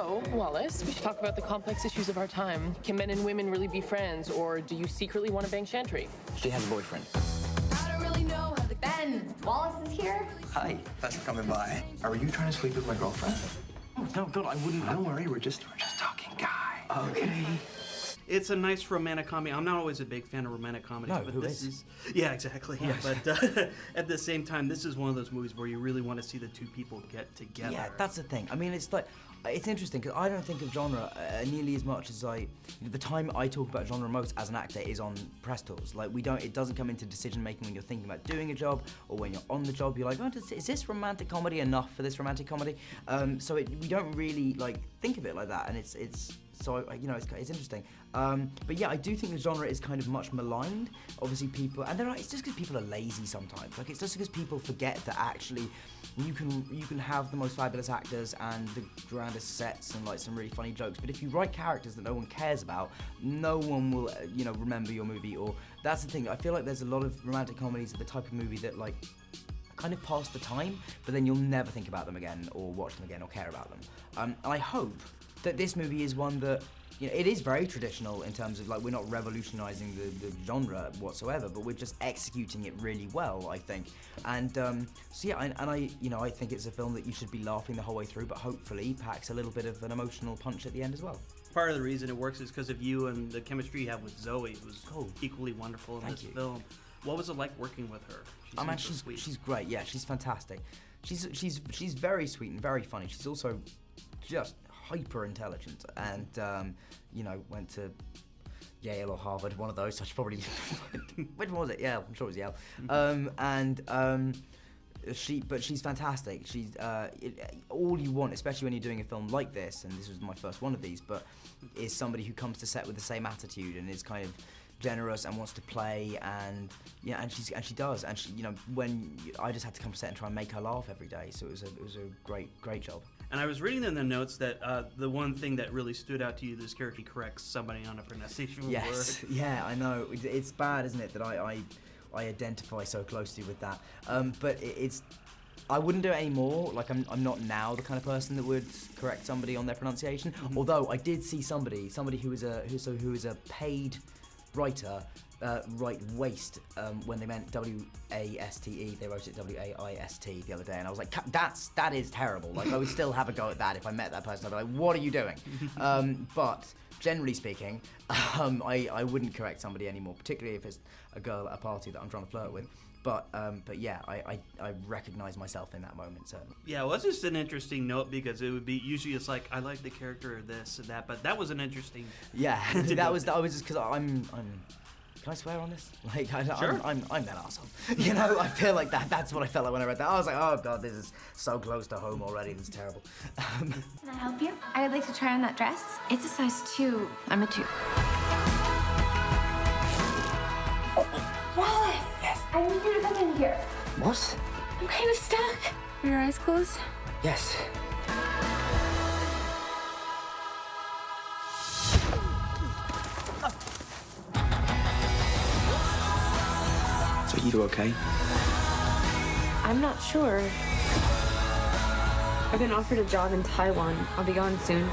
So, Wallace, we should talk about the complex issues of our time. Can men and women really be friends, or do you secretly want to bang Chantry? She has a boyfriend. I don't really know how the Ben, Wallace is here. Hi, thanks for coming by. Are you trying to sleep with my girlfriend? Oh, no, God, I wouldn't. Don't worry, we're just talking guy. Okay. It's a nice romantic comedy. I'm not always a big fan of romantic comedies, No, but who this is? yeah, exactly. Yeah, but at the same time, this is one of those movies where you really want to see the two people get together. Yeah, that's the thing. I mean, it's like, it's interesting because I don't think of genre nearly as much as the time I talk about genre most as an actor is on press tours. Like, it doesn't come into decision making when you're thinking about doing a job or when you're on the job. You're like, oh, is this romantic comedy enough for this romantic comedy? So we don't really like think of it like that, and it's interesting. But yeah, I do think the genre is kind of much maligned. Obviously, people, and it's just because people are lazy sometimes. Like, it's just because people forget that actually you can have the most fabulous actors and the grandest sets and like some really funny jokes, but if you write characters that no one cares about, no one will remember your movie. Or that's the thing. I feel like there's a lot of romantic comedies, the type of movie that like kind of pass the time, but then you'll never think about them again or watch them again or care about them. And I hope that this movie is one that, it is very traditional in terms of like we're not revolutionizing the genre whatsoever, but we're just executing it really well, I think. And so yeah, I think it's a film that you should be laughing the whole way through, but hopefully packs a little bit of an emotional punch at the end as well. Part of the reason it works is because of you and the chemistry you have with Zoe, who's equally wonderful in this film. What was it like working with her? She's great. Yeah, she's fantastic. She's very sweet and very funny. She's also just hyper intelligent and went to Yale or Harvard, one of those. So she probably which one was it? Yale. I'm sure it was Yale. But she's fantastic. She's all you want, especially when you're doing a film like this, and this was my first one of these, but is somebody who comes to set with the same attitude and is kind of generous and wants to play, and she does, and she, when I just had to come to set and try and make her laugh every day, so it was a great job. And I was reading in the notes that the one thing that really stood out to you, this character corrects somebody on a pronunciation word. Yes, yeah, I know. It's bad, isn't it, that I identify so closely with that. But I wouldn't do it anymore. Like, I'm not now the kind of person that would correct somebody on their pronunciation. Mm-hmm. Although I did see somebody who is a paid writer write waste when they meant W-A-S-T-E. They wrote it W-A-I-S-T the other day, and I was like, that is terrible. Like, I would still have a go at that if I met that person. I'd be like, what are you doing? But generally speaking, I wouldn't correct somebody anymore, particularly if it's a girl at a party that I'm trying to flirt with. But yeah, I recognize myself in that moment, certainly. Yeah, well, that's just an interesting note, because it would be, usually it's like, I like the character of this and that, but that was an interesting... Yeah, that was just because I'm can I swear on this? Like, sure. I'm that arsehole. I feel like that's what I felt like when I read that. I was like, oh God, this is so close to home already. This is terrible. Can I help you? I would like to try on that dress. It's a size 2. I'm a 2. Wallace! Yes? I need you to come in here. What? I'm kind of stuck. Are your eyes closed? Yes. So you okay? I'm not sure. I've been offered a job in Taiwan. I'll be gone soon.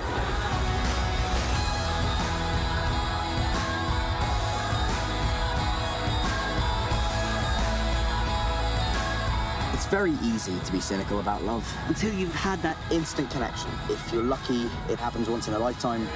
It's very easy to be cynical about love until you've had that instant connection. If you're lucky, it happens once in a lifetime.